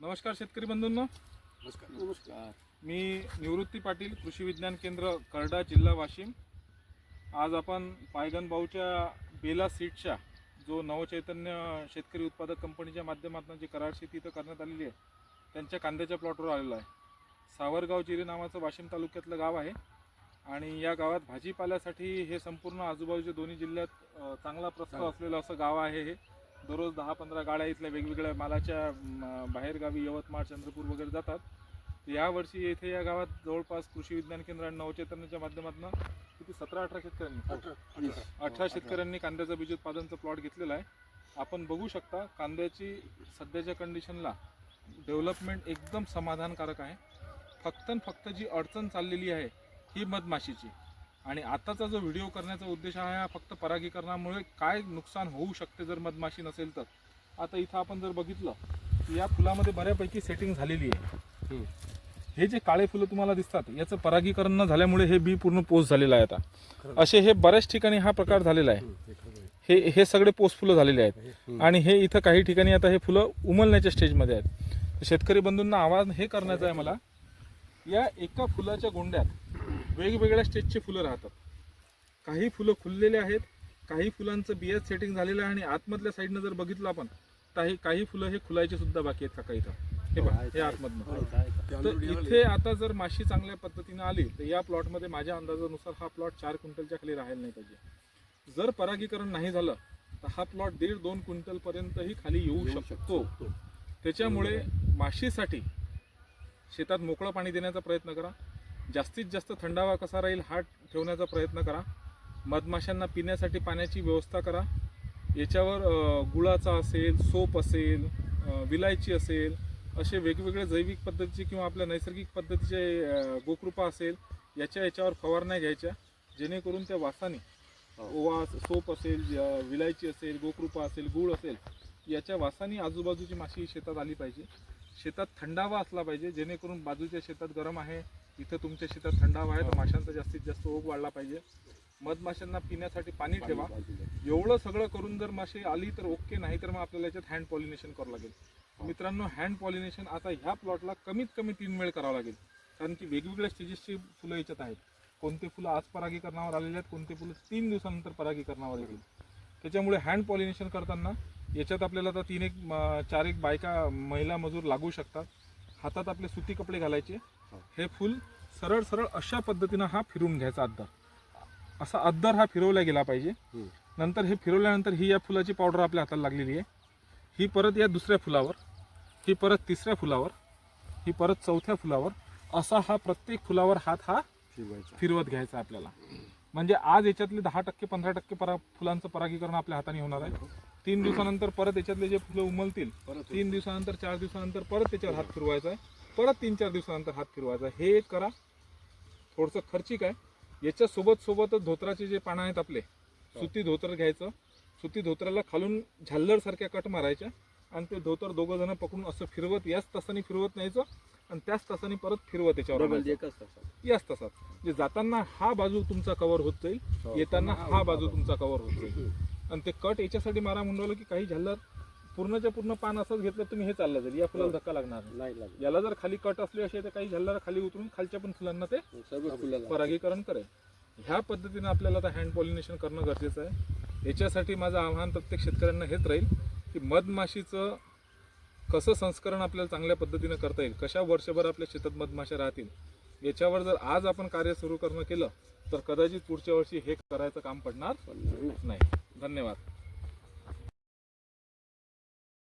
नमस्कार शेतकरी बंधूंनो. नमस्कार. मी निवृत्ती पाटील, कृषी विज्ञान केंद्र करडा, जिल्हा वाशिम. आज आपण पायगन भाऊच्या बेला सीड्सच्या जो नवचैतन्य शेतकरी उत्पादक कंपनीच्या माध्यमातून जी करार शेती इथं करण्यात आलेली आहे त्यांच्या कांद्याच्या प्लॉटवर आलेलो आहे. सावरगाव जिरे नावाचं वाशिम तालुक्यातलं गाव आहे आणि या गावात भाजीपाल्यासाठी हे संपूर्ण आजूबाजूच्या दोन्ही जिल्ह्यात चांगला प्रस्ताव असलेलं असं गाव आहे. हे दररोज 10-15 गाड्या इथल्या वेगवेगळ्या मालाच्या बाहेरगावी यवतमाळ, चंद्रपूर वगैरे जातात. यावर्षी येथे या गावात जवळपास कृषी विज्ञान केंद्र आणि नवचैतन्याच्या माध्यमातून किती 17-18 शेतकऱ्यांनी 18 शेतकऱ्यांनी कांद्याचं बीज उत्पादनचं प्लॉट घेतलेला आहे. आपण बघू शकता कांद्याची सध्याच्या कंडिशनला डेव्हलपमेंट एकदम समाधानकारक आहे. फक्त जी अडचण चाललेली आहे ही मधमाशीची. आणि आताचा जो व्हिडिओ करण्याचा उद्देश आहे हा फक्त परागीकरणामुळे काय नुकसान होऊ शकते जर मधमाशी नसेल तर. आता इथं आपण जर बघितलं की या फुलामध्ये बऱ्यापैकी सेटिंग झालेली आहे. हे जे काळे फुलं तुम्हाला दिसतात याचं परागीकरण न झाल्यामुळे हे बी पूर्ण पोस्ट झालेलं आहे. आता असे हे बऱ्याच ठिकाणी हा प्रकार झालेला आहे. हे सगळे पोस्ट फुलं झालेले आहेत आणि हे इथं काही ठिकाणी आता हे फुलं उमलण्याच्या स्टेजमध्ये आहेत. शेतकरी बंधूंना आवाज हे करण्याचा आहे मला, या एका फुलाच्या गोंड्यात वेगवेगळ्या स्टेजची फुलं राहतात. काही फुलं खुललेले आहेत, काही फुलांचं बियात सेटिंग झालेलं आहे आणि आतमधल्या साईडनं जर बघितलं आपण तर काही फुलं हे खुलायचे सुद्धा बाकी आहेत काका इथं. हे बघा हे आतमधनं. तर इथे आता जर माशी चांगल्या पद्धतीने आली तर या प्लॉटमध्ये माझ्या अंदाजानुसार हा प्लॉट 4 क्विंटलच्या खाली राहायला नाही पाहिजे. जर परागीकरण नाही झालं तर हा प्लॉट 1.5-2 क्विंटल पर्यंतही खाली येऊ शकतो. त्याच्यामुळे माशीसाठी शेतात मोकळं पाणी देण्याचा प्रयत्न करा. जास्तीत जास्त थंडावा कसा राहील हा ठेवण्याचा प्रयत्न करा. मधमाशांना पिण्यासाठी पाण्याची व्यवस्था करा. याच्यावर गुळाचा असेल, सोप असेल, विलायची असेल, असे वेगवेगळे जैविक पद्धतीचे किंवा आपल्या नैसर्गिक पद्धतीचे गोकृपा असेल याच्यावर फवारण्या घ्यायच्या, जेणेकरून त्या वासाने ओवा, सोप असेल, विलायची असेल, गोकृपा असेल, गूळ असेल, याच्या वासाने आजूबाजूची माशी शेतात आली पाहिजे. शेतात थंडावा असला पाहिजे, जेणेकरून बाजूच्या शेतात गरम आहे, इथं तुमच्या शेतात थंडावा आहे, तर माशांचा जास्तीत जास्त ओघ वाढला पाहिजे. मधमाशांना पिण्यासाठी पाणी ठेवा. एवढं सगळं करून जर माशी आली तर ओके, नाही तर मग आपल्याला याच्यात हँड पॉलिनेशन करावं लागेल. मित्रांनो, हँड पॉलिनेशन आता ह्या प्लॉटला कमीत कमी 3 वेळ करावं लागेल, कारण की वेगवेगळ्या स्टेजेसची फुलं याच्यात आहेत. कोणते फुलं आज परागीकरणावर आलेले आहेत, कोणते फुलं 3 दिवसानंतर परागीकरणावर येतील. त्याच्यामुळे हँड पॉलिनेशन करताना याच्यात आपल्याला आता 4-1 बायका, महिला मजूर लागू शकतात. हातात आपले सुती कपडे घालायचे. हे फुल सरळ अशा पद्धतीनं हा फिरून घ्यायचा अद्दर. असा अद्दर हा फिरवला गेला पाहिजे. नंतर हे फिरवल्यानंतर ही या फुलाची पावडर आपल्या हाताला लागलेली आहे. ही परत या दुसऱ्या फुलावर, ही परत तिसऱ्या फुलावर, ही परत चौथ्या फुलावर, असा हा प्रत्येक फुलावर हात हा फिरवत घ्यायचा आपल्याला. म्हणजे आज याच्यातले 10%-15% फुलांचं परागीकरण आपल्या हाताने होणार आहे. 3 दिवसानंतर परत याच्यातले जे फुलं उमलतील, 3 दिवसानंतर, 4 दिवसानंतर परत त्याच्यावर हात फिरवायचा आहे, परत 3-4 दिवसानंतर हात फिरवायचा आहे. हे एक करा. थोडंसं खर्चिक आहे. याच्या सोबतच धोत्राचे जे पानं आहेत आपले, सुती धोतर घ्यायचं. सुती धोत्राला खालून झाल्लरसारख्या कट मारायच्या आणि ते धोतर 2 जण पकडून असं फिरवत याच तासाने फिरवत न्यायचं आणि त्याच तासाने परत फिरवत त्याच्यावर याच तासात. म्हणजे जाताना हा बाजू तुमचा कव्हर होत जाईल, येताना हा बाजू तुमचा कव्हर होत जाईल. आणि ते कट याच्यासाठी मारा म्हणलं की काही झाल्लर पूर्णच्या पूर्ण पान असंच घेतलं तुम्ही हे चाललं जाईल, या फुलाला धक्का लागणार नाही. याला जर खाली कट असले असे तर काही झाल्लर खाली उतरून खालच्या पण फुलांना ते परागीकरण करेल. ह्या पद्धतीने आपल्याला आता हँड पॉलिनेशन करणं गरजेचं आहे. याच्यासाठी माझं आव्हान प्रत्येक शेतकऱ्यांना हेच राहील की मधमाशीचं कसं संस्करण आपल्याला चांगल्या पद्धतीनं करता येईल, कशा वर्षभर आपल्या शेतात मधमाशा राहतील, याच्यावर जर आज आपण कार्य सुरू करणं केलं तर कदाचित पुढच्या वर्षी हे करायचं काम पडणार नाही. धन्यवाद.